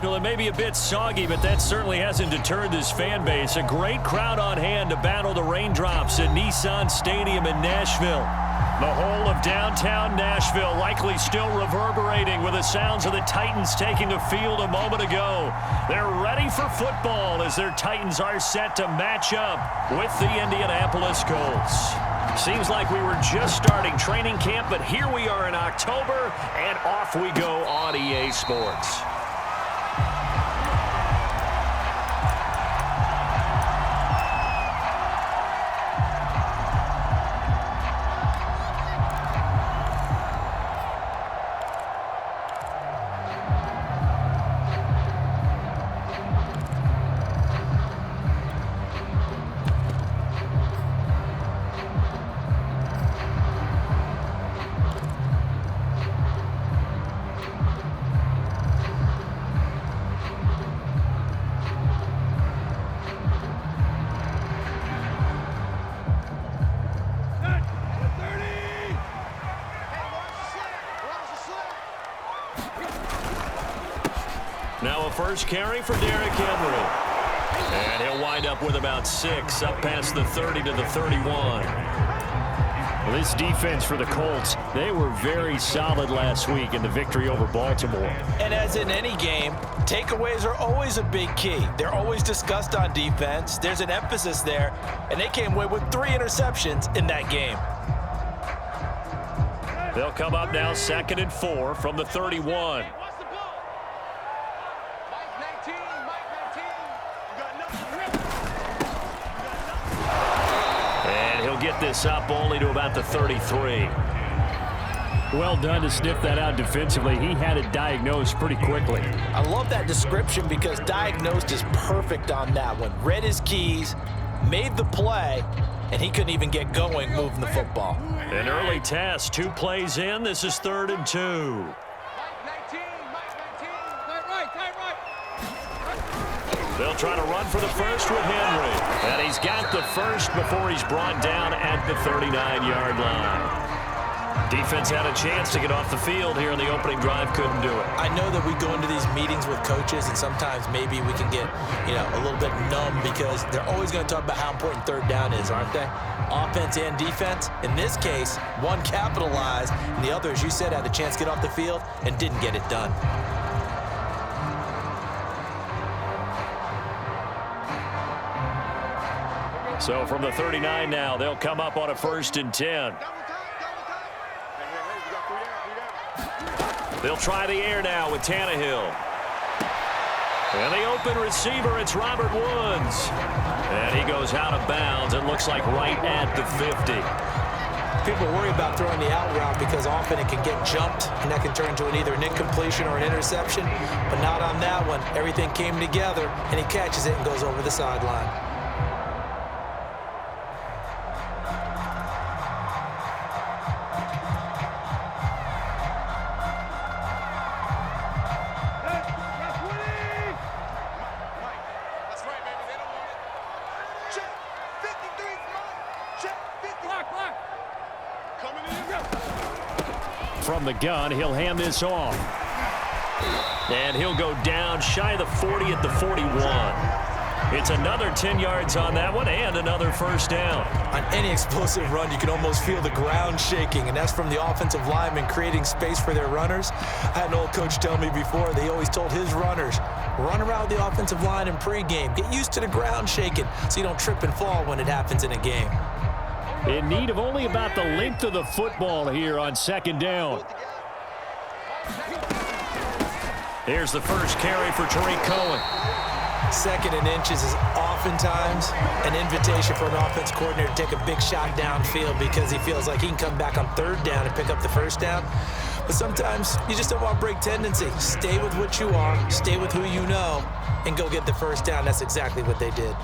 Well, it may be a bit soggy, but that certainly hasn't deterred this fan base. A great crowd on hand to battle the raindrops at Nissan Stadium in Nashville. The whole of downtown Nashville likely still reverberating with the sounds of the Titans taking the field a moment ago. They're ready for football as their Titans are set to match up with the Indianapolis Colts. Seems like we were just starting training camp, but here we are in October, and off we go on EA Sports. Now a first carry for Derrick Henry. And he'll wind up with about 6, up past the 30 to the 31. Well, this defense for the Colts, they were very solid last week in the victory over Baltimore. And as in any game, takeaways are always a big key. They're always discussed on defense. There's an emphasis there, and they came away with 3 interceptions in that game. They'll come up now 2nd and 4 from the 31. Get this up only to about the 33. Well done to sniff that out defensively. He had it diagnosed pretty quickly. I love that description because diagnosed is perfect on that one. Read his keys, made the play, and he couldn't even get going moving the football. An early test, 2 plays in. This is 3rd and 2. They'll try to run for the first with Henry. And he's got the first before he's brought down at the 39-yard line. Defense had a chance to get off the field here in the opening drive, couldn't do it. I know that we go into these meetings with coaches, and sometimes maybe we can get, a little bit numb because they're always going to talk about how important 3rd down is, aren't they? Offense and defense. In this case, one capitalized, and the other, as you said, had a chance to get off the field and didn't get it done. So from the 39 now, they'll come up on a 1st and 10. They'll try the air now with Tannehill. And the open receiver, it's Robert Woods. And he goes out of bounds. It looks like right at the 50. People worry about throwing the out route because often it can get jumped, and that can turn into either an incompletion or an interception. But not on that one. Everything came together, and he catches it and goes over the sideline. From the gun, he'll hand this off. And he'll go down shy of the 40 at the 41. It's another 10 yards on that one and another 1st down. On any explosive run, you can almost feel the ground shaking, and that's from the offensive linemen creating space for their runners. I had an old coach tell me before, they always told his runners, run around the offensive line in pregame. Get used to the ground shaking so you don't trip and fall when it happens in a game. In need of only about the length of the football here on 2nd down. Here's the first carry for Tariq Cohen. 2nd and inches is oftentimes an invitation for an offense coordinator to take a big shot downfield because he feels like he can come back on 3rd down and pick up the 1st down. But sometimes you just don't want to break tendency. Stay with what you are, stay with who you know, and go get the 1st down. That's exactly what they did.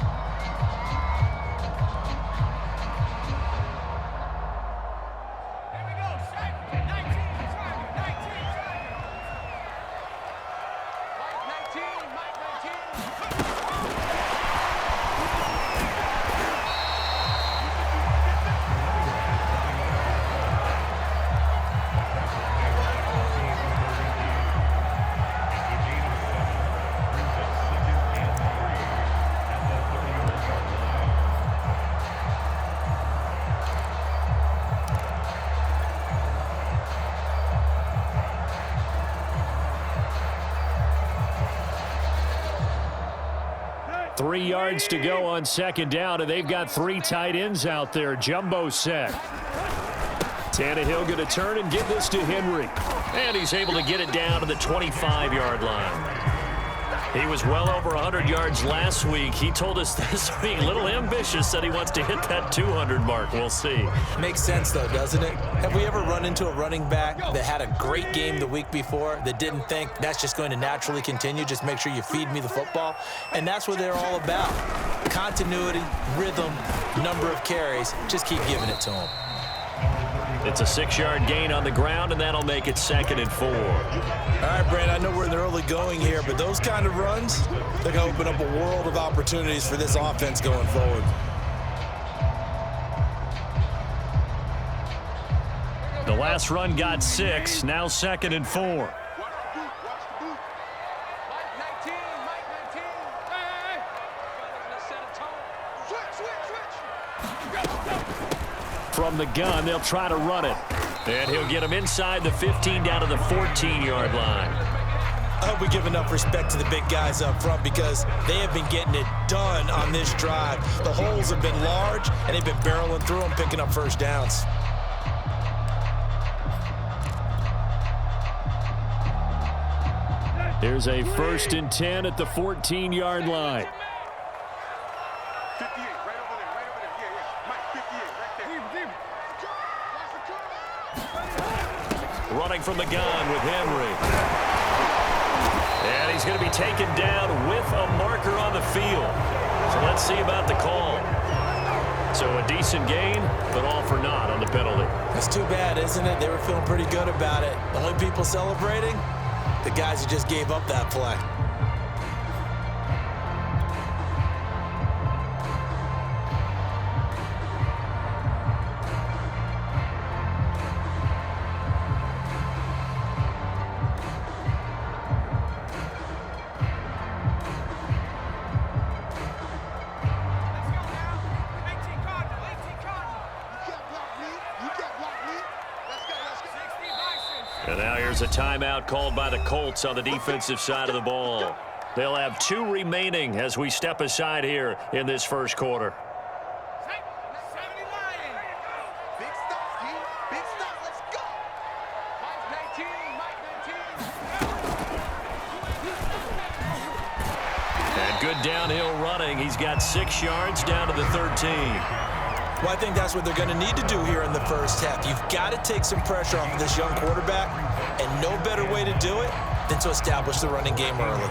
3 yards to go on second down, and they've got 3 tight ends out there. Jumbo set. Tannehill going to turn and give this to Henry. And he's able to get it down to the 25-yard line. He was well over 100 yards last week. He told us this week, a little ambitious, that he wants to hit that 200 mark. We'll see. Makes sense, though, doesn't it? Have we ever run into a running back that had a great game the week before that didn't think that's just going to naturally continue? Just make sure you feed me the football. And that's what they're all about. Continuity, rhythm, number of carries. Just keep giving it to them. It's a 6-yard gain on the ground, and that'll make it 2nd and 4. All right, Brand, I know we're in the early going here, but those kind of runs, they're going to open up a world of opportunities for this offense going forward. The last run got 6, now 2nd and 4. From the gun, they'll try to run it. And he'll get him inside the 15 down to the 14-yard line. I hope we give enough respect to the big guys up front because they have been getting it done on this drive. The holes have been large, and they've been barreling through them, picking up first downs. There's a 1st and 10 at the 14-yard line. Running from the gun with Henry. And he's going to be taken down with a marker on the field. So let's see about the call. So a decent gain, but all for naught on the penalty. That's too bad, isn't it? They were feeling pretty good about it. The only people celebrating, the guys who just gave up that play. And now here's a timeout called by the Colts on the defensive side of the ball. They'll have 2 remaining as we step aside here in this first quarter. And good downhill running. He's got 6 yards down to the 13. Well, I think that's what they're going to need to do here in the first half. You've got to take some pressure off of this young quarterback, and no better way to do it than to establish the running game early.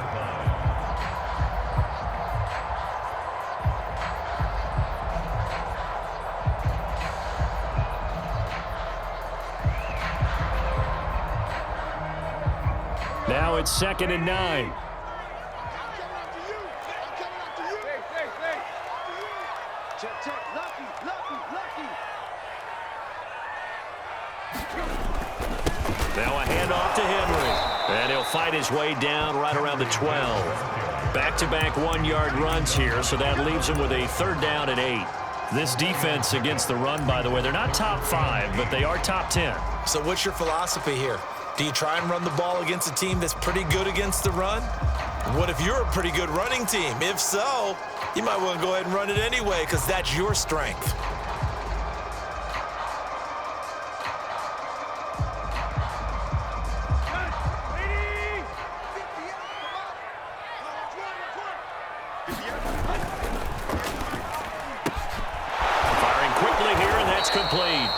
Now it's 2nd and 9. Now a handoff to Henry. And he'll fight his way down right around the 12. Back-to-back 1-yard runs here, so that leaves him with a 3rd down and 8. This defense against the run, by the way, they're not top 5, but they are top 10. So what's your philosophy here? Do you try and run the ball against a team that's pretty good against the run? What if you're a pretty good running team? If so, you might want to go ahead and run it anyway because that's your strength. Complete.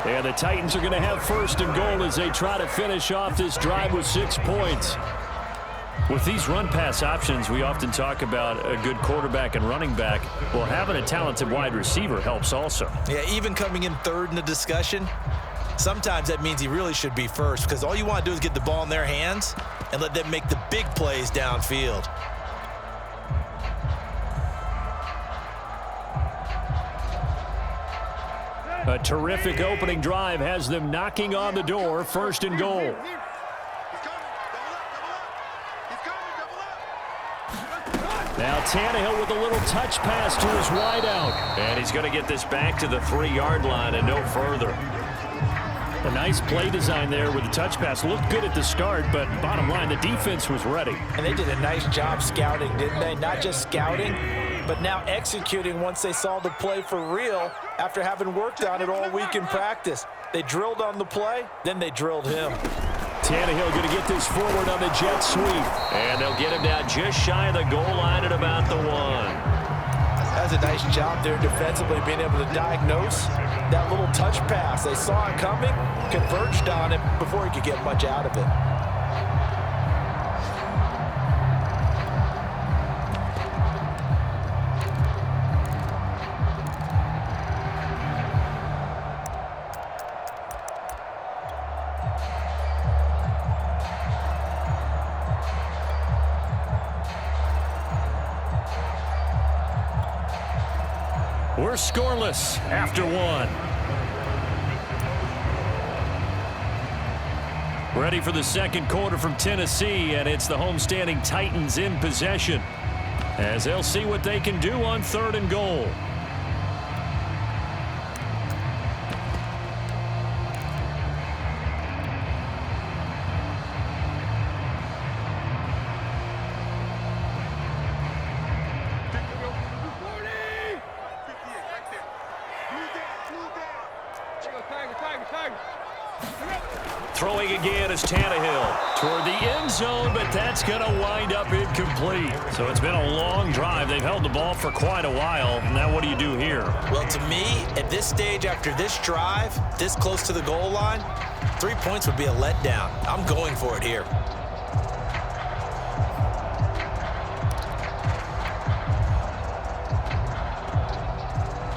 And the Titans are going to have 1st and goal as they try to finish off this drive with 6 points. With these run-pass options, we often talk about a good quarterback and running back. Well, having a talented wide receiver helps also. Yeah, even coming in 3rd in the discussion, sometimes that means he really should be 1st because all you want to do is get the ball in their hands and let them make the big plays downfield. A terrific opening drive has them knocking on the door. 1st and goal. Now Tannehill with a little touch pass to his wideout. And he's going to get this back to the 3-yard line and no further. A nice play design there with the touch pass. Looked good at the start, but bottom line, the defense was ready. And they did a nice job scouting, didn't they? Not just scouting, but now executing once they saw the play for real after having worked on it all week in practice. They drilled on the play, then they drilled him. Tannehill going to get this forward on the jet sweep. And they'll get him down just shy of the goal line at about the 1. That's a nice job there defensively, being able to diagnose that little touch pass. They saw it coming, converged on it before he could get much out of it. We're scoreless after 1. Ready for the second quarter from Tennessee, and it's the homestanding Titans in possession as they'll see what they can do on 3rd and goal. Throwing again is Tannehill toward the end zone, but that's going to wind up incomplete. So it's been a long drive. They've held the ball for quite a while. Now what do you do here? Well, to me, at this stage, after this drive, this close to the goal line, 3 points would be a letdown. I'm going for it here.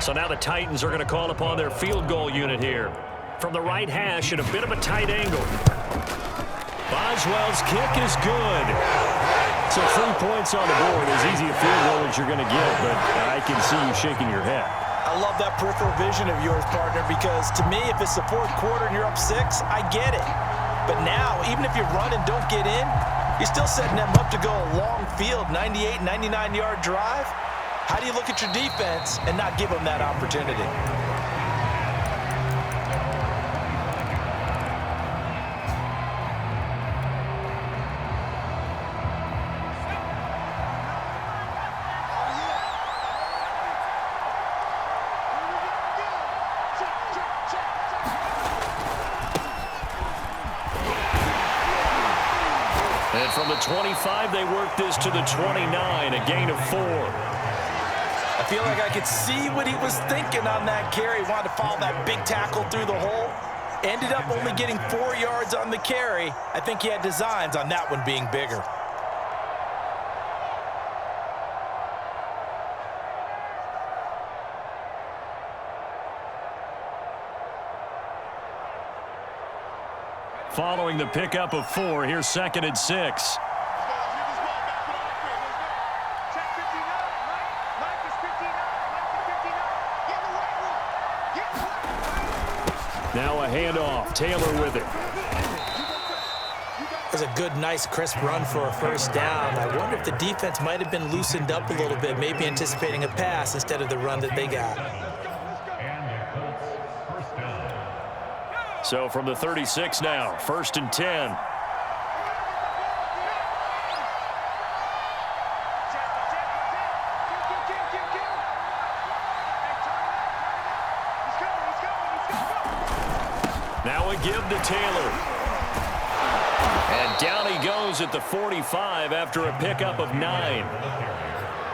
So now the Titans are going to call upon their field goal unit here. From the right hash at a bit of a tight angle. Boswell's kick is good. So 3 points on the board. As easy a field goal as you're going to get, but I can see you shaking your head. I love that peripheral vision of yours, partner, because to me, if it's the 4th quarter and you're up 6, I get it. But now, even if you run and don't get in, you're still setting them up to go a long field, 98, 99-yard drive. How do you look at your defense and not give them that opportunity? And from the 25, they work this to the 29, a gain of 4. I feel like I could see what he was thinking on that carry. Wanted to follow that big tackle through the hole. Ended up only getting 4 yards on the carry. I think he had designs on that one being bigger. Following the pickup of 4, here's 2nd and 6. Now a handoff. Taylor with it. It was a good, nice, crisp run for a first down. I wonder if the defense might have been loosened up a little bit, maybe anticipating a pass instead of the run that they got. So from the 36 now, 1st and 10. Now a give to Taylor. And down he goes at the 45 after a pickup of 9.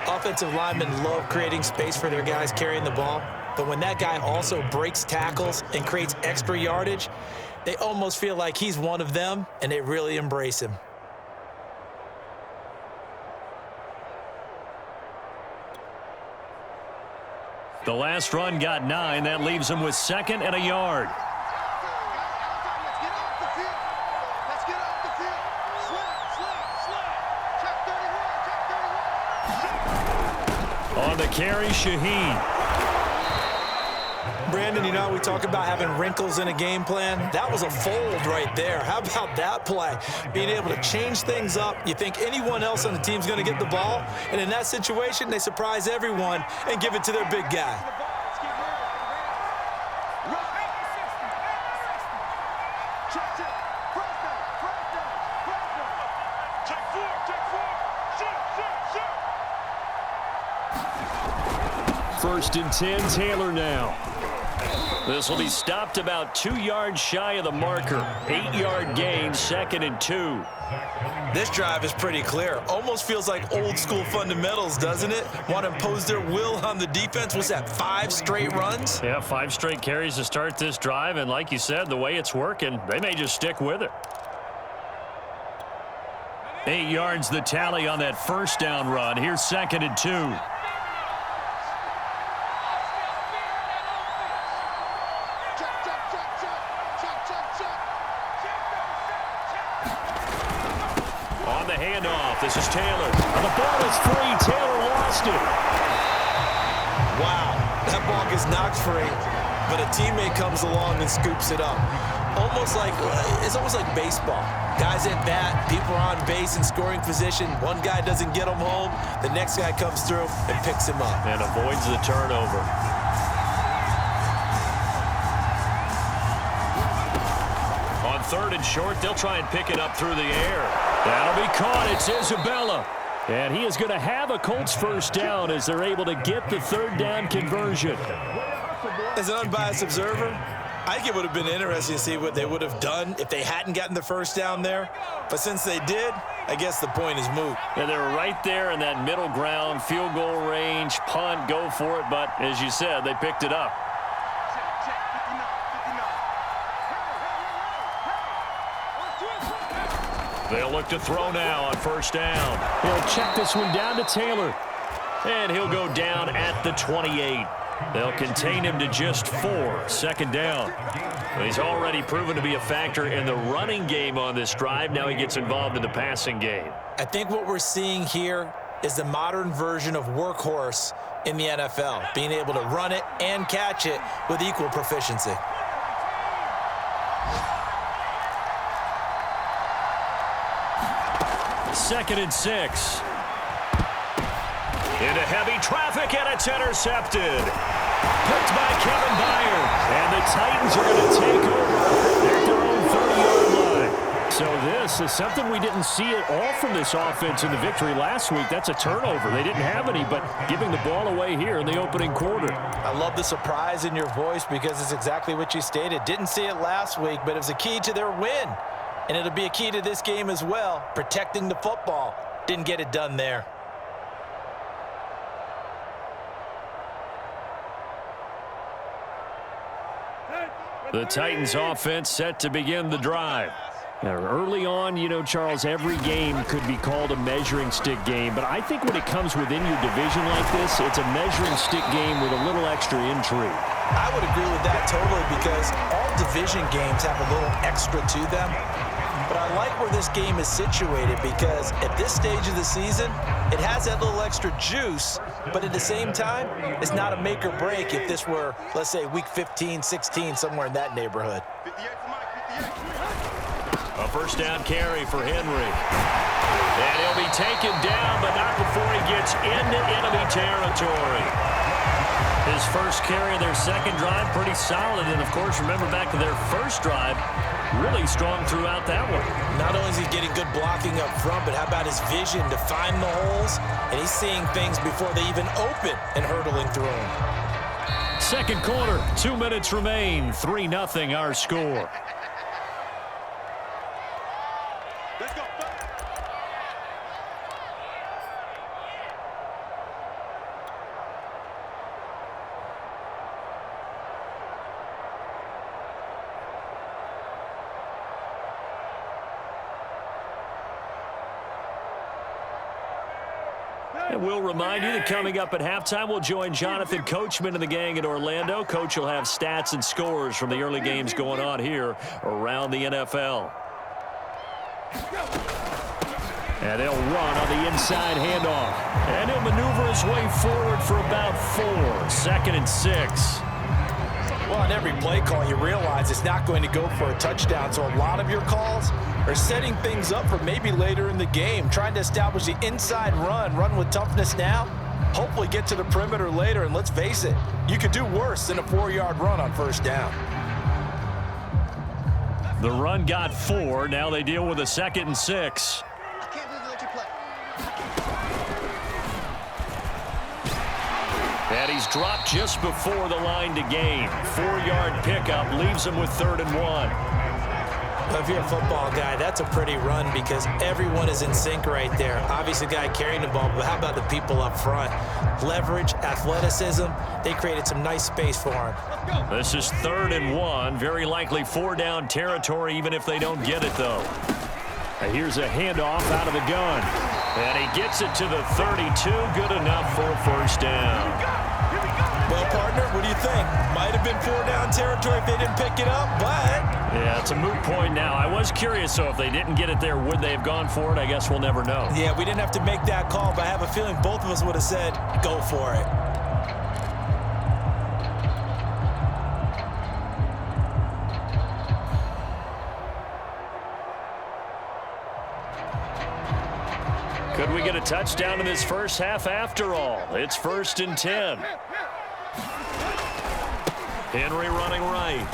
Offensive linemen love creating space for their guys carrying the ball. But when that guy also breaks tackles and creates extra yardage, they almost feel like he's one of them, and they really embrace him. The last run got 9. That leaves him with 2nd and a yard. On the carry, Shaheen. Brandon, you know how we talk about having wrinkles in a game plan? That was a fold right there. How about that play? Being able to change things up. You think anyone else on the team's going to get the ball, and in that situation, they surprise everyone and give it to their big guy. First and 10, Taylor now. This will be stopped about 2 yards shy of the marker. 8-yard gain, 2nd and 2. This drive is pretty clear. Almost feels like old school fundamentals, doesn't it? Want to impose their will on the defense. Was that 5 straight runs? Yeah, 5 straight carries to start this drive. And like you said, the way it's working, they may just stick with it. 8 yards the tally on that first down run. Here's 2nd and 2. This is Taylor. The ball is free. Taylor lost it. Wow, that ball gets knocked free, but a teammate comes along and scoops it up. It's almost like baseball. Guys at bat, people are on base in scoring position. One guy doesn't get him home. The next guy comes through and picks him up. And avoids the turnover. On 3rd and short, they'll try and pick it up through the air. That'll be caught. It's Isabella. And he is going to have a Colts first down as they're able to get the 3rd down conversion. As an unbiased observer, I think it would have been interesting to see what they would have done if they hadn't gotten the first down there. But since they did, I guess the point is moot. Yeah, they were right there in that middle ground, field goal range, punt, go for it. But as you said, they picked it up. They'll look to throw now on first down. He'll check this one down to Taylor. And he'll go down at the 28. They'll contain him to just 4. 2nd down. He's already proven to be a factor in the running game on this drive. Now he gets involved in the passing game. I think what we're seeing here is the modern version of workhorse in the NFL, being able to run it and catch it with equal proficiency. Second and 6. Into heavy traffic, and it's intercepted. Picked by Kevin Byard. And the Titans are going to take over at their own 30-yard line. So this is something we didn't see at all from this offense in the victory last week. That's a turnover. They didn't have any, but giving the ball away here in the opening quarter. I love the surprise in your voice because it's exactly what you stated. Didn't see it last week, but it was a key to their win. And it'll be a key to this game as well, protecting the football. Didn't get it done there. The Titans offense set to begin the drive. Now, early on, you know, Charles, every game could be called a measuring stick game, but I think when it comes within your division like this, it's a measuring stick game with a little extra intrigue. I would agree with that totally because all division games have a little extra to them. But I like where this game is situated because at this stage of the season, it has that little extra juice, but at the same time, it's not a make or break if this were, let's say, week 15, 16, somewhere in that neighborhood. A first down carry for Henry. And he'll be taken down, but not before he gets into enemy territory. His first carry of their second drive, pretty solid. And, of course, remember back to their first drive, really strong throughout that one. Not only is he getting good blocking up front, but how about his vision to find the holes? And he's seeing things before they even open and hurdling through them. Second quarter, 2 minutes remain. 3-0 our score. And we'll remind you that coming up at halftime, we'll join Jonathan Coachman and the gang in Orlando. Coach will have stats and scores from the early games going on here around the NFL. And they'll run on the inside handoff. And he'll maneuver his way forward for about 4. 2nd and 6. Well, on every play call, you realize it's not going to go for a touchdown. So a lot of your calls are setting things up for maybe later in the game, trying to establish the inside run with toughness now, hopefully get to the perimeter later. And let's face it, you could do worse than a 4-yard run on first down. The run got 4. Now they deal with a 2nd and 6. And he's dropped just before the line to gain. 4-yard pickup leaves him with 3rd and 1. Well, if you're a football guy, that's a pretty run because everyone is in sync right there. Obviously, the guy carrying the ball, but how about the people up front? Leverage, athleticism, they created some nice space for him. This is 3rd and 1. Very likely 4-down territory, even if they don't get it, though. Here's a handoff out of the gun. And he gets it to the 32. Good enough for a 1st down. Well, partner, what do you think? Might have been 4-down territory if they didn't pick it up, but... Yeah, it's a moot point now. I was curious, so if they didn't get it there, would they have gone for it? I guess we'll never know. Yeah, we didn't have to make that call, but I have a feeling both of us would have said, go for it. Could we get a touchdown in this first half after all? It's 1st and 10. Henry running right.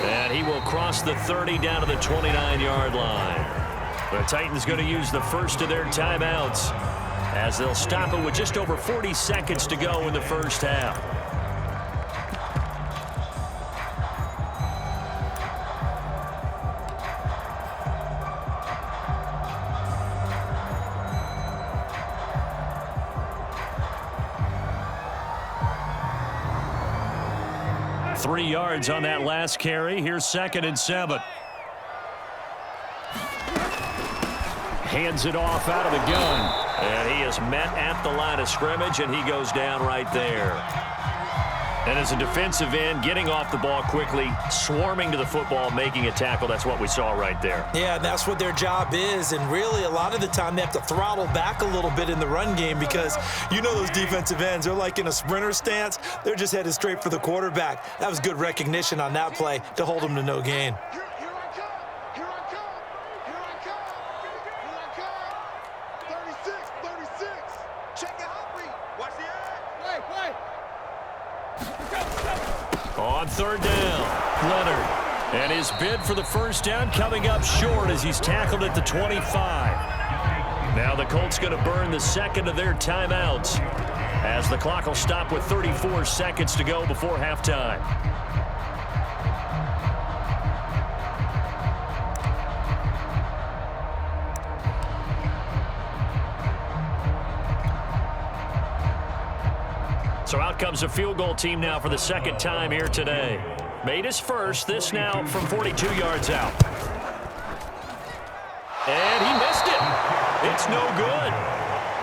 And he will cross the 30 down to the 29-yard line. The Titans going to use the first of their timeouts as they'll stop it with just over 40 seconds to go in the first half. Three yards on that last carry. Here's 2nd and 7. Hands it off out of the gun. And he is met at the line of scrimmage, and he goes down right there. And as a defensive end, getting off the ball quickly, swarming to the football, making a tackle, that's what we saw right there. Yeah, that's what their job is, and really a lot of the time they have to throttle back a little bit in the run game because you know those defensive ends, they're like in a sprinter stance. They're just headed straight for the quarterback. That was good recognition on that play to hold them to no gain. On 3rd down, Leonard. And his bid for the 1st down coming up short as he's tackled at the 25. Now the Colts going to burn the 2nd of their timeouts as the clock will stop with 34 seconds to go before halftime. So out comes a field goal team now for the 2nd time here today. Made his first, this now from 42 yards out. And he missed it. It's no good.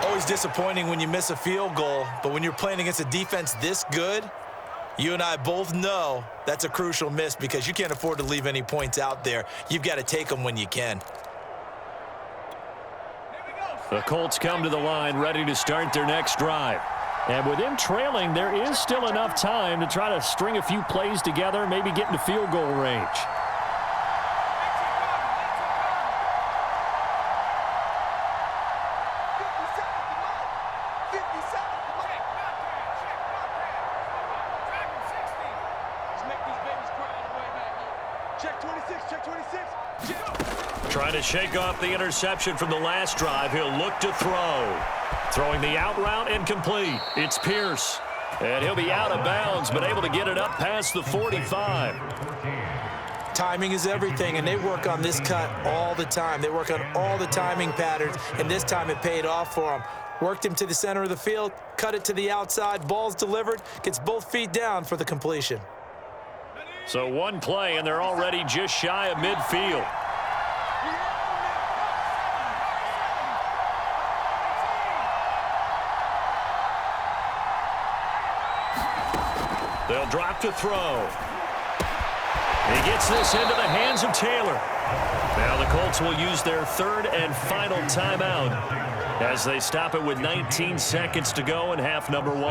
Always disappointing when you miss a field goal, but when you're playing against a defense this good, you and I both know that's a crucial miss because you can't afford to leave any points out there. You've got to take them when you can. The Colts come to the line ready to start their next drive. And with him trailing, there is still enough time to try to string a few plays together, maybe get into field goal range. Trying to shake off the interception from the last drive. He'll look to throw. Throwing the out route incomplete. It's Pierce. And he'll be out of bounds, but able to get it up past the 45. Timing is everything, and they work on this cut all the time. They work on all the timing patterns, and this time it paid off for them. Worked him to the center of the field, cut it to the outside, ball's delivered, gets both feet down for the completion. So one play, and they're already just shy of midfield. They'll drop to throw. He gets this into the hands of Taylor. Now the Colts will use their 3rd and final timeout as they stop it with 19 seconds to go in half number 1.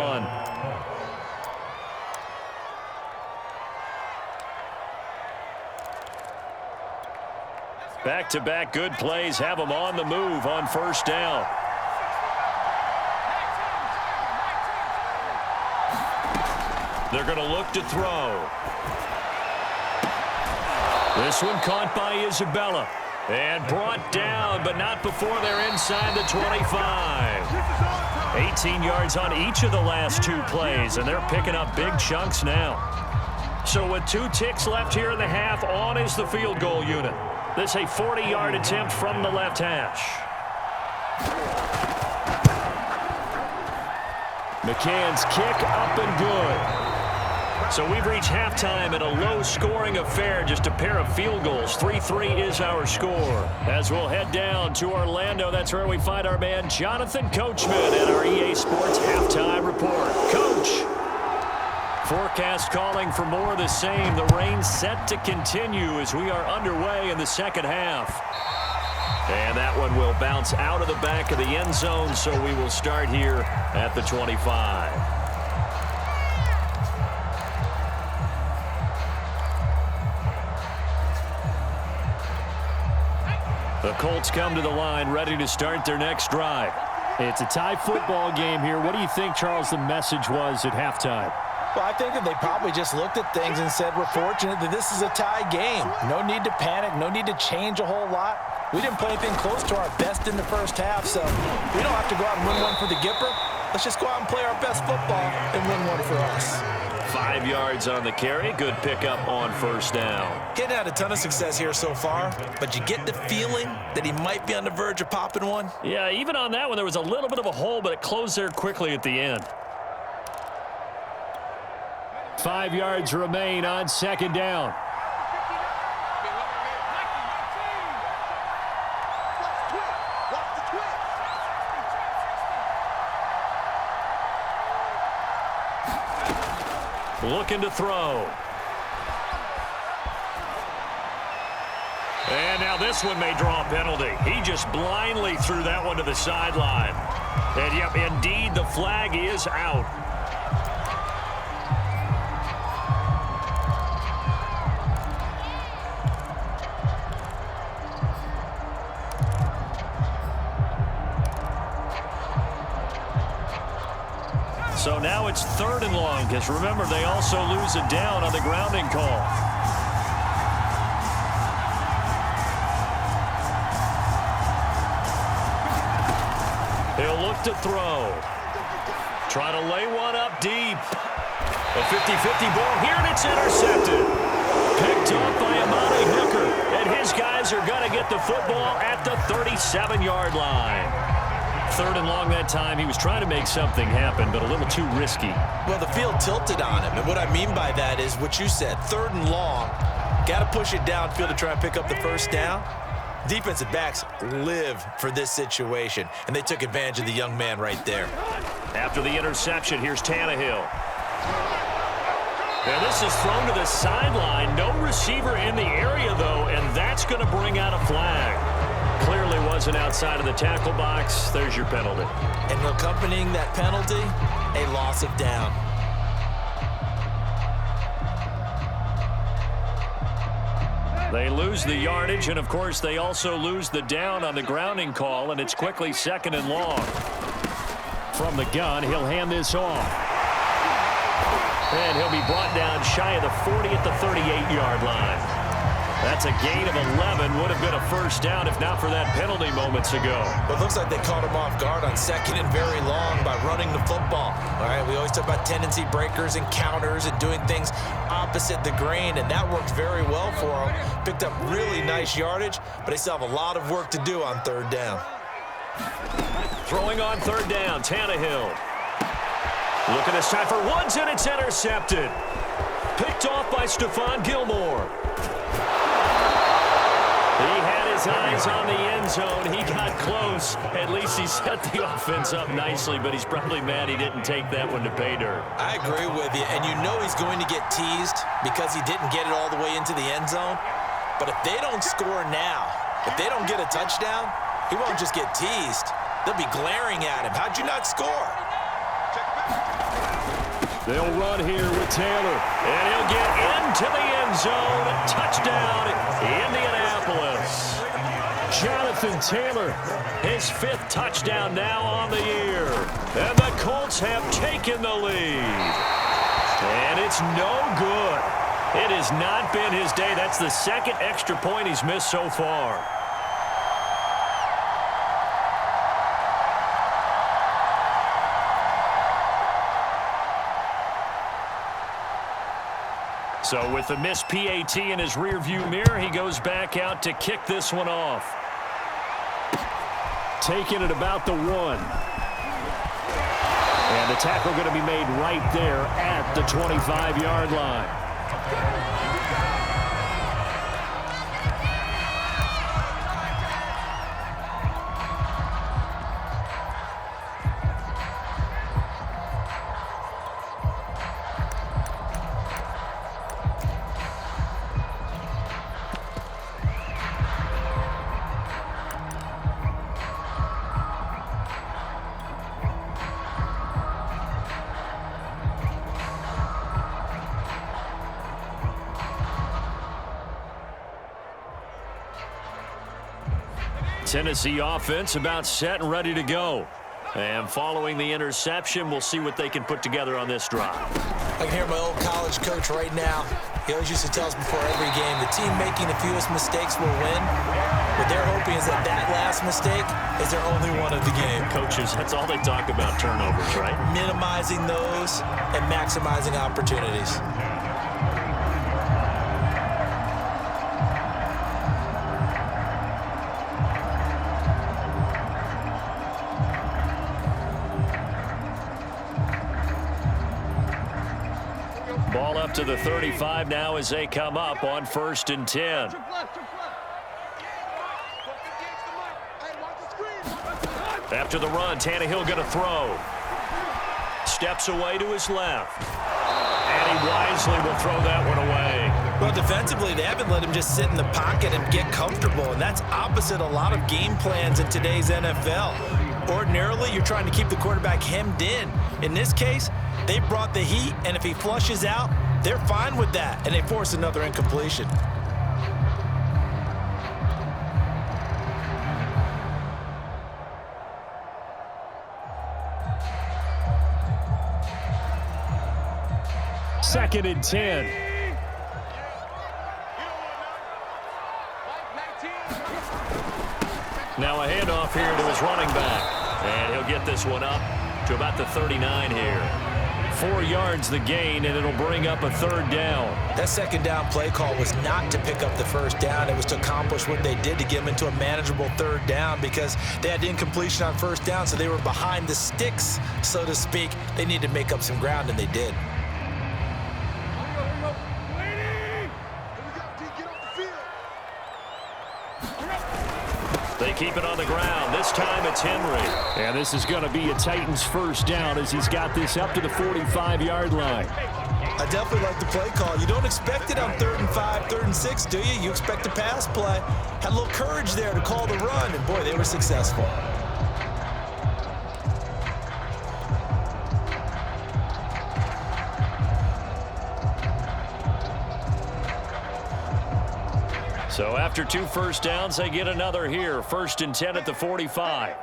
Back-to-back good plays have them on the move on 1st down. They're going to look to throw. This one caught by Isabella. And brought down, but not before they're inside the 25. 18 yards on each of the last 2 plays, and they're picking up big chunks now. So with 2 ticks left here in the half, on is the field goal unit. This a 40-yard attempt from the left hash. McCann's kick up and good. So we've reached halftime in a low-scoring affair, just a pair of field goals. 3-3 is our score. As we'll head down to Orlando, that's where we find our man Jonathan Coachman at our EA Sports Halftime Report. Coach! Forecast calling for more of the same. The rain set to continue as we are underway in the second half. And that one will bounce out of the back of the end zone, so we will start here at the 25. The Colts come to the line, ready to start their next drive. It's a tie football game here. What do you think, Charles, the message was at halftime? Well, I think that they probably just looked at things and said, we're fortunate that this is a tie game. No need to panic, no need to change a whole lot. We didn't play anything close to our best in the first half, so we don't have to go out and win one for the Gipper. Let's just go out and play our best football and win one for us. 5 yards on the carry. Good pickup on first down. Getting had a ton of success here so far, but you get the feeling that he might be on the verge of popping one. Yeah, even on that one, there was a little bit of a hole, but it closed there quickly at the end. 5 yards remain on second down. Looking to throw. And now this one may draw a penalty. He just blindly threw that one to the sideline. And yep, indeed, the flag is out. So now it's 3rd and long, because remember, they also lose a down on the grounding call. He'll look to throw. Try to lay one up deep. A 50-50 ball here, and it's intercepted. Picked up by Amani Hooker, and his guys are going to get the football at the 37-yard line. 3rd and long that time. He was trying to make something happen, but a little too risky. Well, the field tilted on him, and what I mean by that is what you said. 3rd and long, got to push it downfield to try and pick up the first down. Defensive backs live for this situation, and they took advantage of the young man right there. After the interception, here's Tannehill. Now this is thrown to the sideline. No receiver in the area, though, and that's going to bring out a flag. Clearly wasn't outside of the tackle box. There's your penalty. And accompanying that penalty, a loss of down. They lose the yardage, and of course they also lose the down on the grounding call, and it's quickly 2nd and long. From the gun, he'll hand this off. And he'll be brought down shy of the 40 at the 38-yard line. That's a gain of 11. Would have been a first down if not for that penalty moments ago. But it looks like they caught him off guard on 2nd and very long by running the football. All right, we always talk about tendency breakers and counters and doing things opposite the grain, and that worked very well for them. Picked up really nice yardage, but they still have a lot of work to do on 3rd down. Throwing on 3rd down, Tannehill. Looking this time for Woods, and it's intercepted. Picked off by Stephon Gilmore. He had his eyes on the end zone. He got close. At least he set the offense up nicely, but he's probably mad he didn't take that one to pay dirt. I agree with you, and you know he's going to get teased because he didn't get it all the way into the end zone. But if they don't score now, if they don't get a touchdown, he won't just get teased. They'll be glaring at him. How'd you not score? They'll run here with Taylor. And he'll get into the end zone. Touchdown, Indianapolis. Jonathan Taylor, his 5th touchdown now on the year. And the Colts have taken the lead. And it's no good. It has not been his day. That's the 2nd extra point he's missed so far. So with the missed PAT in his rearview mirror, he goes back out to kick this one off. Taking it about the 1. And the tackle going to be made right there at the 25-yard line. Tennessee offense about set and ready to go. And following the interception, we'll see what they can put together on this drive. I can hear my old college coach right now. He always used to tell us before every game, the team making the fewest mistakes will win. What they're hoping is that that last mistake is their only one of the game. Coaches, that's all they talk about, turnovers, right? Minimizing those and maximizing opportunities. Ball up to the 35 now as they come up on 1st and 10. After the run, Tannehill going to throw. Steps away to his left. And he wisely will throw that one away. Well, defensively, they haven't let him just sit in the pocket and get comfortable, and that's opposite a lot of game plans in today's NFL. Ordinarily, you're trying to keep the quarterback hemmed in. In this case, they brought the heat, and if he flushes out, they're fine with that, and they force another incompletion. Second and 10. Now a handoff here to his running back. And he'll get this one up to about the 39 here. 4 yards the gain, and it'll bring up a 3rd down. That 2nd down play call was not to pick up the 1st down. It was to accomplish what they did to get them into a manageable 3rd down because they had incompletion on 1st down, so they were behind the sticks, so to speak. They needed to make up some ground, and they did. They keep it on the ground. This time it's Henry. And this is going to be a Titans 1st down as he's got this up to the 45-yard line. I definitely like the play call. You don't expect it on 3rd and 5, 3rd and 6, do you? You expect a pass play. Had a little courage there to call the run, and boy, they were successful. So after 2 1st downs, they get another here. 1st and 10 at the 45.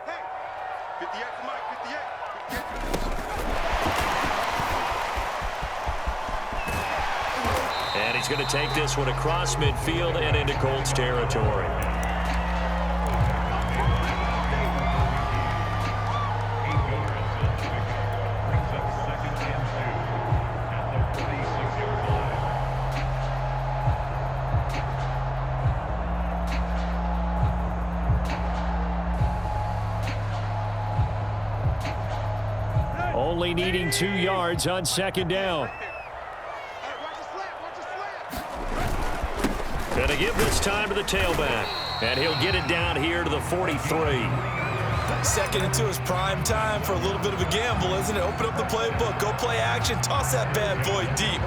And he's going to take this one across midfield and into Colts territory. Only needing 2 yards on 2nd down. Gonna give this time to the tailback. And he'll get it down here to the 43. 2nd and 2 is prime time for a little bit of a gamble, isn't it? Open up the playbook, go play action, toss that bad boy deep.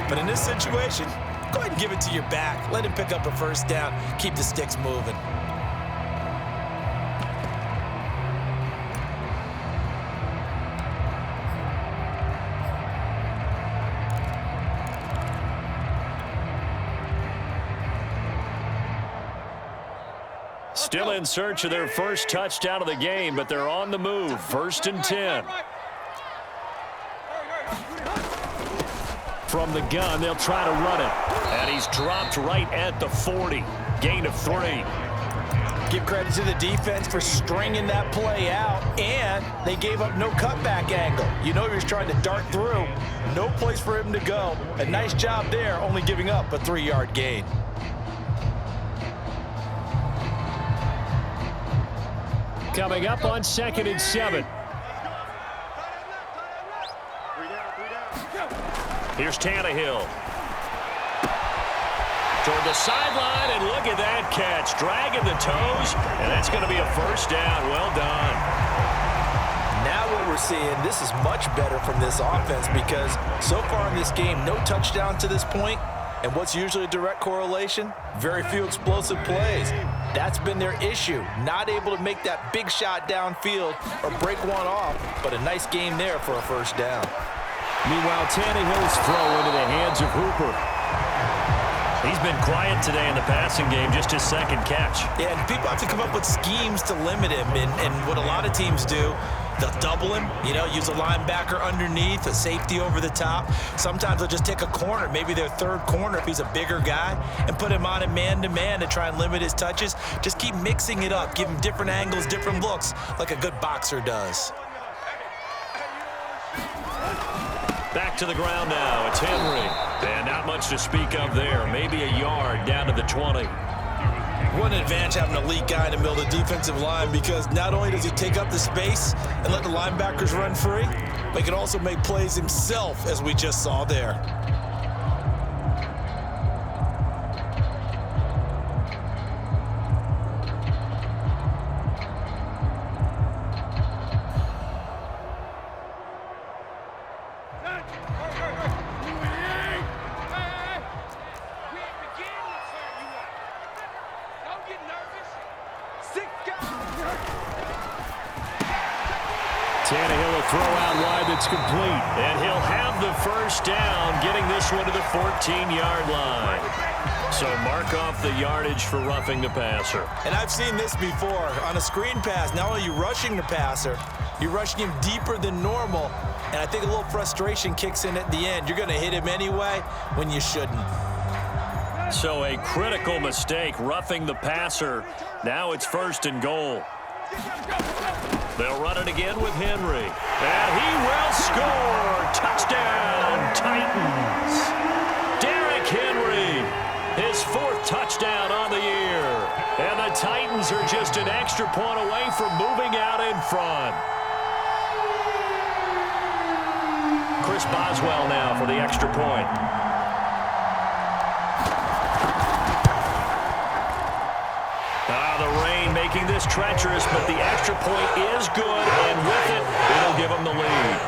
But in this situation, go ahead and give it to your back. Let him pick up a 1st down, keep the sticks moving. Still in search of their 1st touchdown of the game, but they're on the move. 1st and 10. From the gun, they'll try to run it. And he's dropped right at the 40. Gain of 3. Give credit to the defense for stringing that play out, and they gave up no cutback angle. You know he was trying to dart through. No place for him to go. A nice job there, only giving up a 3-yard gain. Coming up on 2nd and 7. Here's Tannehill. Toward the sideline, and look at that catch. Dragging the toes, and that's going to be a first down. Well done. Now what we're seeing, this is much better from this offense because so far in this game, no touchdown to this point. And what's usually a direct correlation? Very few explosive plays. That's been their issue. Not able to make that big shot downfield or break one off, but a nice game there for a first down. Meanwhile, Tannehill's throw into the hands of Hooper. He's been quiet today in the passing game, just his second catch. Yeah, and people have to come up with schemes to limit him, and what a lot of teams do, they'll double him, use a linebacker underneath, a safety over the top. Sometimes they'll just take a corner, maybe their third corner if he's a bigger guy, and put him on a man-to-man to try and limit his touches. Just keep mixing it up, give him different angles, different looks, like a good boxer does. Back to the ground now. It's Henry. And not much to speak of there. Maybe a yard down to the 20. What an advantage having an elite guy in the middle of the defensive line, because not only does he take up the space and let the linebackers run free, but he can also make plays himself, as we just saw there. Tannehill will throw out wide that's complete. And he'll have the first down, getting this one to the 14-yard line. So mark off the yardage for roughing the passer. And I've seen this before. On a screen pass, not only are you rushing the passer, you're rushing him deeper than normal. And I think a little frustration kicks in at the end. You're going to hit him anyway when you shouldn't. So a critical mistake, roughing the passer. Now it's 1st and goal. They'll run it again with Henry. And he will score. Touchdown, Titans. Derrick Henry, his 4th touchdown on the year. And the Titans are just an extra point away from moving out in front. Chris Boswell now for the extra point. The rain making this treacherous, but the extra point is good, and with it, it'll give them the lead.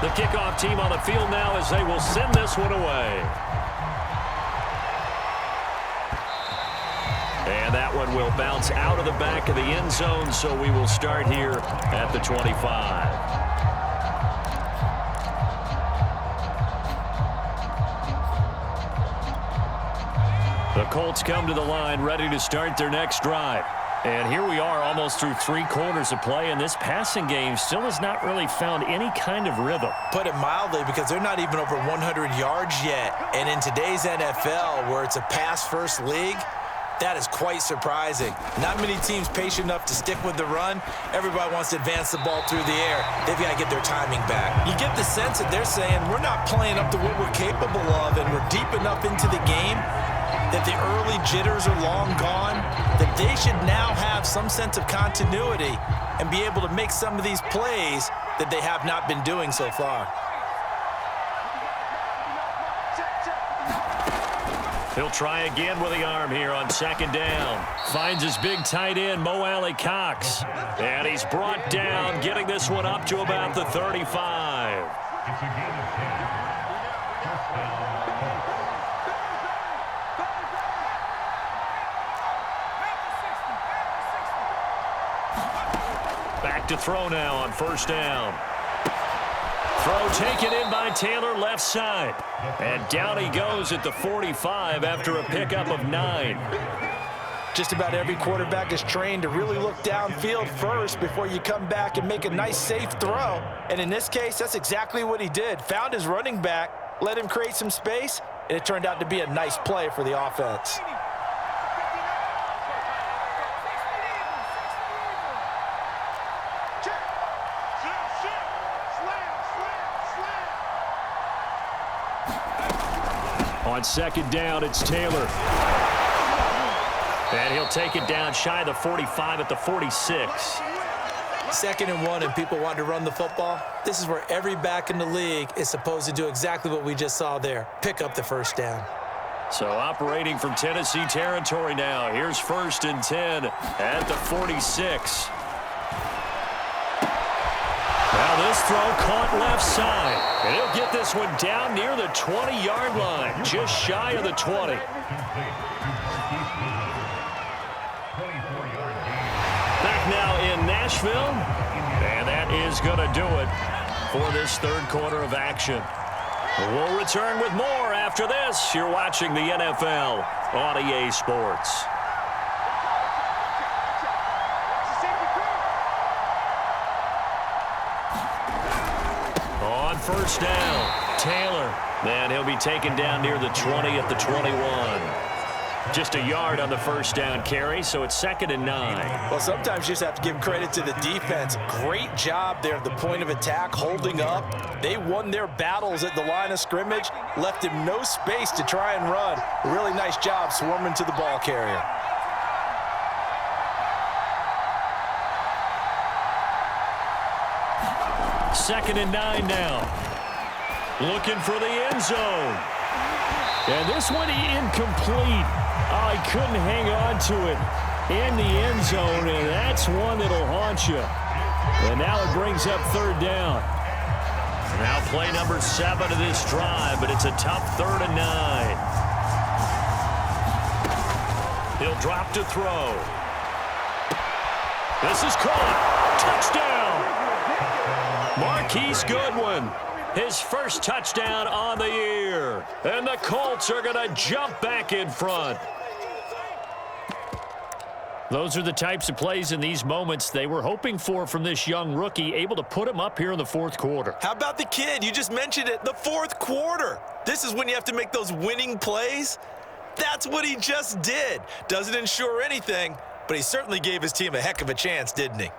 The kickoff team on the field now as they will send this one away. And that one will bounce out of the back of the end zone, so we will start here at the 25. The Colts come to the line ready to start their next drive. And here we are almost through 3 quarters of play, and this passing game still has not really found any kind of rhythm. Put it mildly, because they're not even over 100 yards yet. And in today's NFL, where it's a pass-first league, that is quite surprising. Not many teams patient enough to stick with the run. Everybody wants to advance the ball through the air. They've got to get their timing back. You get the sense that they're saying, we're not playing up to what we're capable of, and we're deep enough into the game that the early jitters are long gone, that they should now have some sense of continuity and be able to make some of these plays that they have not been doing so far. He'll try again with the arm here on 2nd down. Finds his big tight end, Mo Alley-Cox. And he's brought down, getting this one up to about the 35. Back to throw now on 1st down. Throw taken in by Taylor, left side. And down he goes at the 45 after a pickup of 9. Just about every quarterback is trained to really look downfield first before you come back and make a nice, safe throw. And in this case, that's exactly what he did. Found his running back, let him create some space, and it turned out to be a nice play for the offense. On second down, it's Taylor. And he'll take it down shy of the 45 at the 46. 2nd and 1, and people want to run the football. This is where every back in the league is supposed to do exactly what we just saw there. Pick up the first down. So operating from Tennessee territory now. Here's 1st and 10 at the 46. Now this throw caught left side. And he'll get this one down near the 20-yard line, just shy of the 20. Back now in Nashville. And that is going to do it for this 3rd quarter of action. We'll return with more after this. You're watching the NFL on EA Sports. On 1st down, Taylor. And he'll be taken down near the 20 at the 21. Just a yard on the 1st down carry, so it's 2nd and 9. Well, sometimes you just have to give credit to the defense. Great job there at the point of attack, holding up. They won their battles at the line of scrimmage, left him no space to try and run. Really nice job swarming to the ball carrier. Second and 9 now. Looking for the end zone. And this one incomplete. Oh, he couldn't hang on to it in the end zone, and that's one that'll haunt you. And now it brings up 3rd down. Now play number 7 of this drive, but it's a tough 3rd and 9. He'll drop to throw. This is caught. Touchdown. Marquise Goodwin. His first touchdown on the year. And the Colts are going to jump back in front. Those are the types of plays in these moments they were hoping for from this young rookie, able to put him up here in the 4th quarter. How about the kid? You just mentioned it, the 4th quarter. This is when you have to make those winning plays. That's what he just did. Doesn't ensure anything, but he certainly gave his team a heck of a chance, didn't he?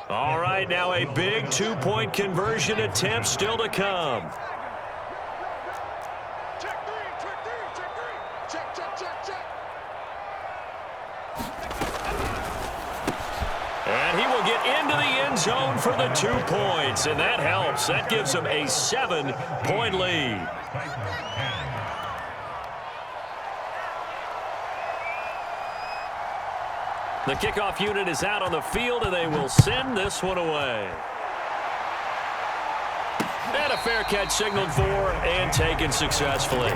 All right, now a big 2-point conversion attempt still to come. And he will get into the end zone for the 2 points, and that helps. That gives him a 7-point lead. The kickoff unit is out on the field, and they will send this one away. And a fair catch signaled for and taken successfully.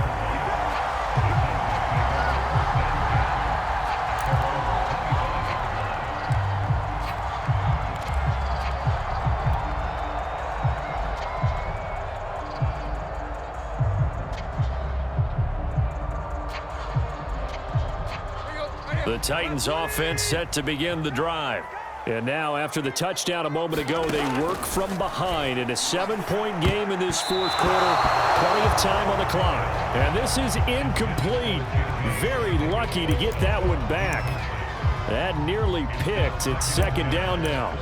The Titans offense set to begin the drive. And now, after the touchdown a moment ago, they work from behind in a 7-point game in this 4th quarter. Plenty of time on the clock. And this is incomplete. Very lucky to get that one back. That nearly picked. It's 2nd down now.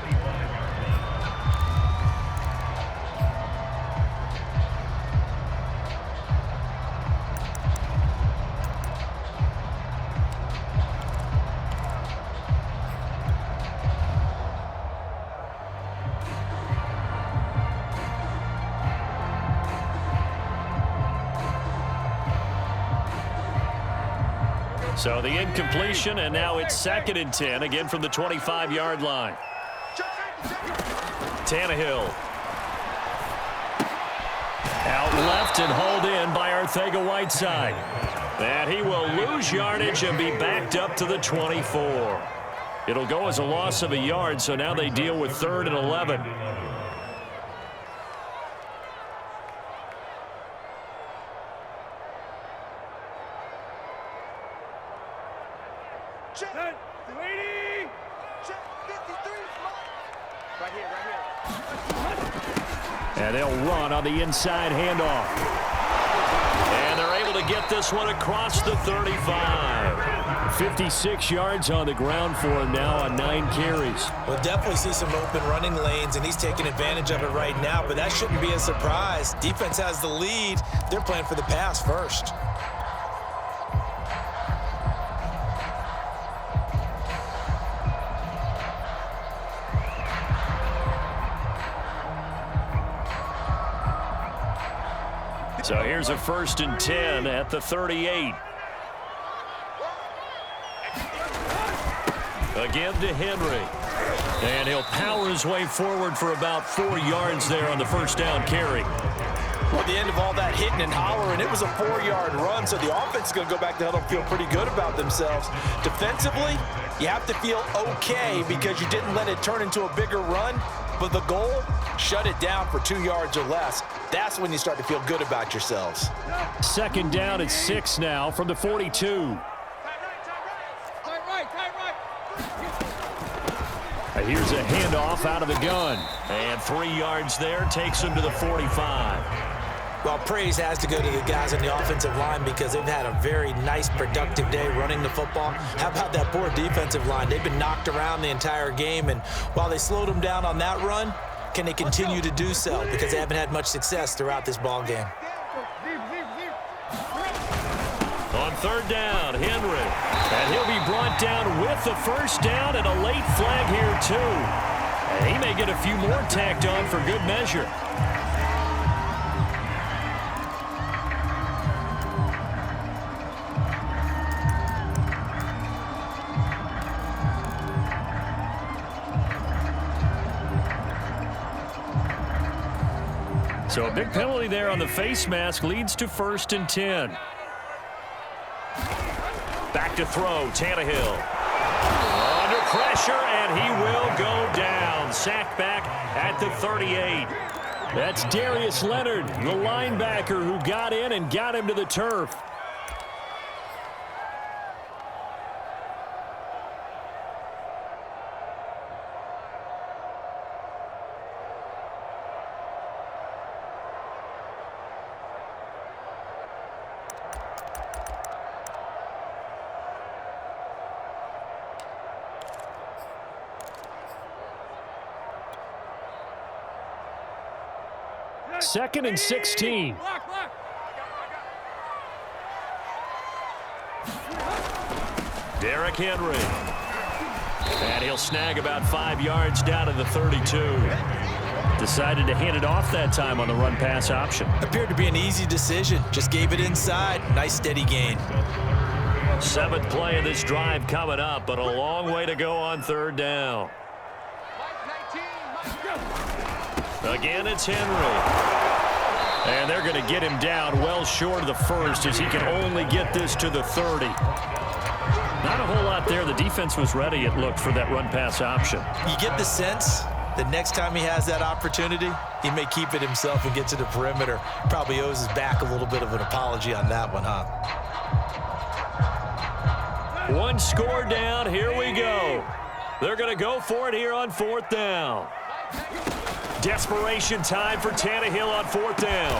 So the incompletion, and now it's 2nd and 10, again from the 25-yard line. Tannehill. Out left and hauled in by Arcega-Whiteside. And he will lose yardage and be backed up to the 24. It'll go as a loss of a yard, so now they deal with 3rd and 11. And they'll run on the inside handoff. And they're able to get this one across the 35. 56 yards on the ground for him now on 9 carries. We'll definitely see some open running lanes, and he's taking advantage of it right now, but that shouldn't be a surprise. Defense has the lead. They're playing for the pass first. So here's a 1st and 10 at the 38. Again to Henry. And he'll power his way forward for about 4 yards there on the 1st down carry. Well, at the end of all that hitting and hollering, it was a 4-yard run, so the offense is going to go back to huddle and feel pretty good about themselves. Defensively, you have to feel okay because you didn't let it turn into a bigger run, but the goal, shut it down for 2 yards or less. That's when you start to feel good about yourselves. 2nd down and 6 now from the 42. Here's a handoff out of the gun. And 3 yards there takes him to the 45. Well, praise has to go to the guys on the offensive line because they've had a very nice, productive day running the football. How about that poor defensive line? They've been knocked around the entire game, and while they slowed them down on that run, can they continue to do so? Because they haven't had much success throughout this ball game. On 3rd down, Henry. And he'll be brought down with the 1st down and a late flag here, too. And he may get a few more tacked on for good measure. So a big penalty there on the face mask leads to 1st and 10. Back to throw, Tannehill. Under pressure, and he will go down. Sacked back at the 38. That's Darius Leonard, the linebacker who got in and got him to the turf. Second and 16. Derrick Henry. And he'll snag about 5 yards down to the 32. Decided to hand it off that time on the run-pass option. Appeared to be an easy decision. Just gave it inside. Nice, steady gain. 7th play of this drive coming up, but a long way to go on 3rd down. Again, it's Henry. And they're going to get him down well short of the 1st as he can only get this to the 30. Not a whole lot there. The defense was ready, it looked, for that run-pass option. You get the sense that next time he has that opportunity, he may keep it himself and get to the perimeter. Probably owes his back a little bit of an apology on that one, huh? 1 score down. Here we go. They're going to go for it here on 4th down. Desperation time for Tannehill on 4th down.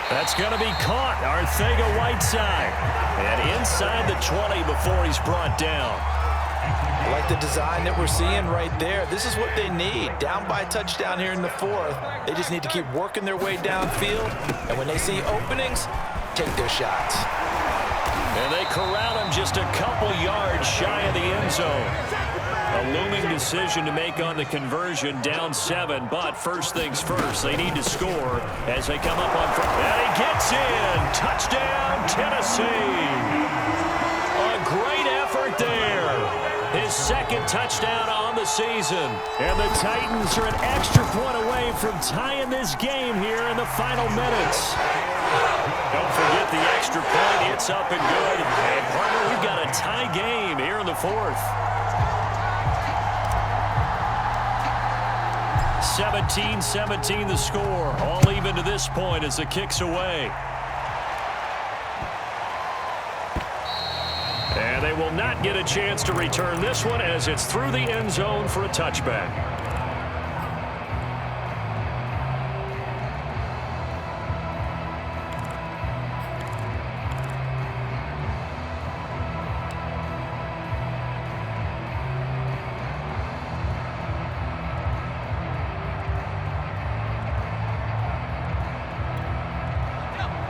That's going to be caught. Arcega-Whiteside. And inside the 20 before he's brought down. I like the design that we're seeing right there. This is what they need. Down by a touchdown here in the 4th. They just need to keep working their way downfield. And when they see openings, take their shots. And they corral him just a couple yards shy of the end zone. A looming decision to make on the conversion, down 7, but first things first, they need to score as they come up on front. And he gets in. Touchdown, Tennessee. A great effort there. His 2nd touchdown on the season. And the Titans are an extra point away from tying this game here in the final minutes. Don't forget the extra point. It's up and good. And partner, we've got a tie game here in the 4th. 17-17 the score. All even to this point as the kick's away. And they will not get a chance to return this one as it's through the end zone for a touchback.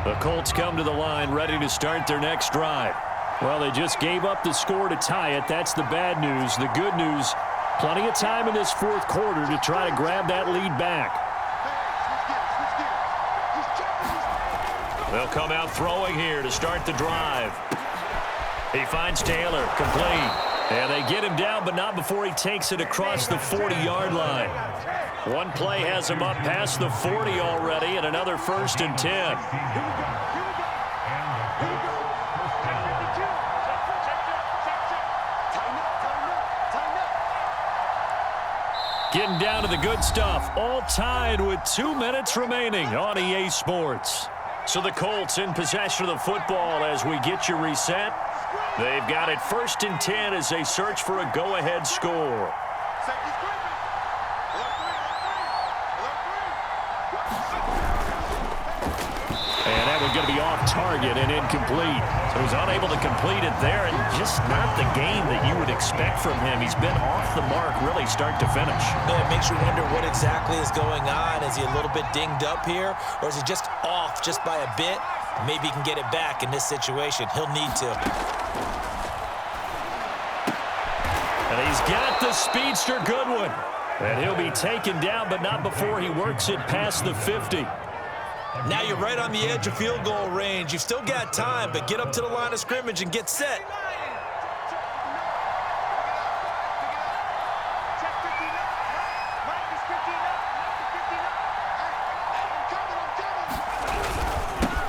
The Colts come to the line ready to start their next drive. Well, they just gave up the score to tie it. That's the bad news. The good news, plenty of time in this fourth quarter to try to grab that lead back. They'll come out throwing here to start the drive. He finds Taylor, complete. And they get him down, but not before he takes it across the 40-yard line. One play has him up past the 40 already, and another 1st and 10. Getting down to the good stuff, all tied with 2 minutes remaining on EA Sports. So the Colts in possession of the football as we get you reset. They've got it 1st and 10 as they search for a go-ahead score. And that one's going to be off target and incomplete. So he's unable to complete it there, and just not the game that you would expect from him. He's been off the mark really start to finish. Yeah, it makes you wonder what exactly is going on. Is he a little bit dinged up here, or is he just off just by a bit? Maybe he can get it back in this situation. He'll need to. And he's got the speedster Goodwin. And he'll be taken down, but not before he works it past the 50. Now you're right on the edge of field goal range. You've still got time, but get up to the line of scrimmage and get set.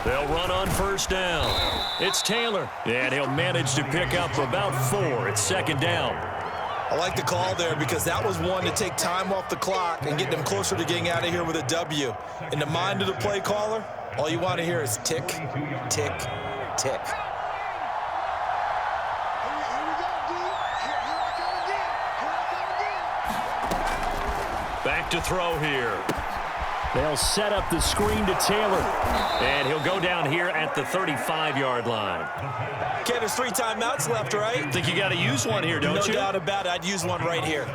They'll run on 1st down. It's Taylor, and he'll manage to pick up about 4. It's 2nd down. I like the call there because that was one to take time off the clock and get them closer to getting out of here with a W. In the mind of the play caller, all you want to hear is tick, tick, tick. Back to throw here. They'll set up the screen to Taylor. And he'll go down here at the 35-yard line. Okay, there's 3 timeouts left, right? Think you got to use one here, don't you? No doubt about it. I'd use one right here.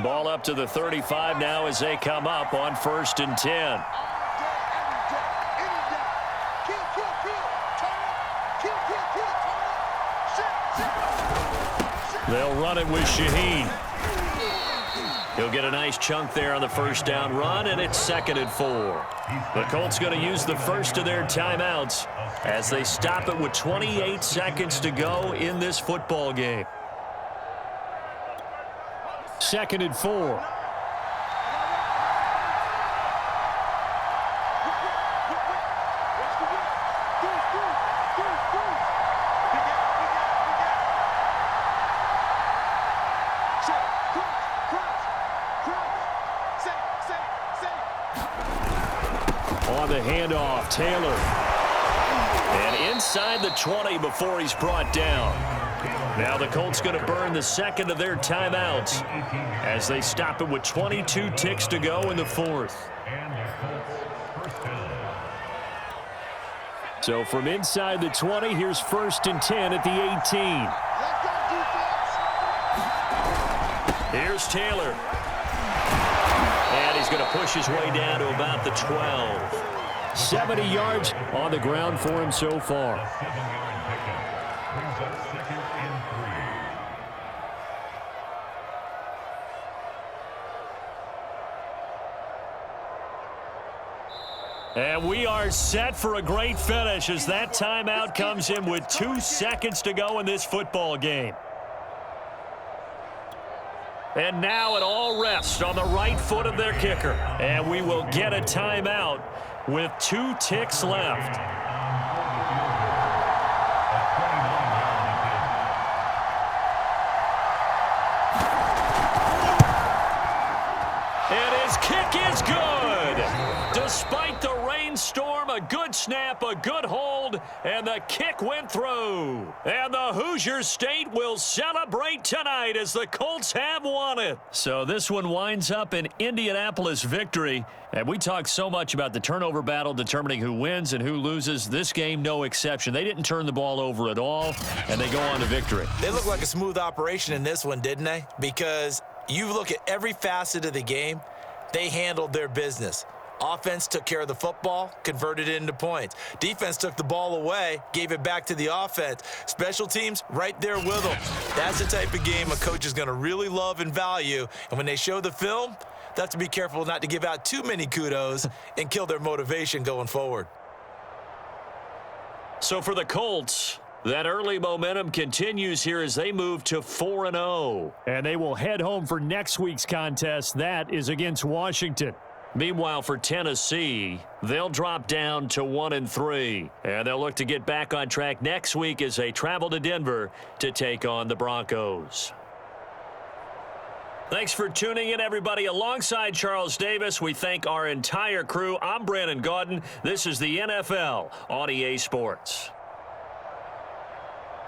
Ball up to the 35 now as they come up on 1st and 10. They'll run it with Shaheen. He'll get a nice chunk there on the 1st down run, and it's 2nd and 4. The Colts going to use the first of their timeouts as they stop it with 28 seconds to go in this football game. 2nd and 4. On the handoff, Taylor. And inside the 20 before he's brought down. Now the Colts going to burn the 2nd of their timeouts as they stop it with 22 ticks to go in the 4th. So from inside the 20, here's 1st and 10 at the 18. Here's Taylor. And he's going to push his way down to about the 12. 70 yards on the ground for him so far. And we are set for a great finish as that timeout comes in with 2 seconds to go in this football game. And now it all rests on the right foot of their kicker. And we will get a timeout with 2 ticks left. And his kick is good. Despite the rainstorm, a good snap, a good hold, and the kick went through. And the Hoosier State will celebrate tonight as the Colts have won it. So this one winds up an Indianapolis victory. And we talk so much about the turnover battle determining who wins and who loses. This game, no exception. They didn't turn the ball over at all, and they go on to victory. They look like a smooth operation in this one, didn't they? Because you look at every facet of the game, They handled their business. Offense took care of the football, converted it into points. Defense took the ball away, gave it back to the offense. Special teams, right there with them. That's the type of game a coach is going to really love and value. And when they show the film, they have to be careful not to give out too many kudos and kill their motivation going forward. So for the Colts, that early momentum continues here as they move to 4-0. And they will head home for next week's contest. That is against Washington. Meanwhile, for Tennessee, they'll drop down to 1-3. And they'll look to get back on track next week as they travel to Denver to take on the Broncos. Thanks for tuning in, everybody. Alongside Charles Davis, we thank our entire crew. I'm Brandon Gaudin. This is the NFL on EA Sports.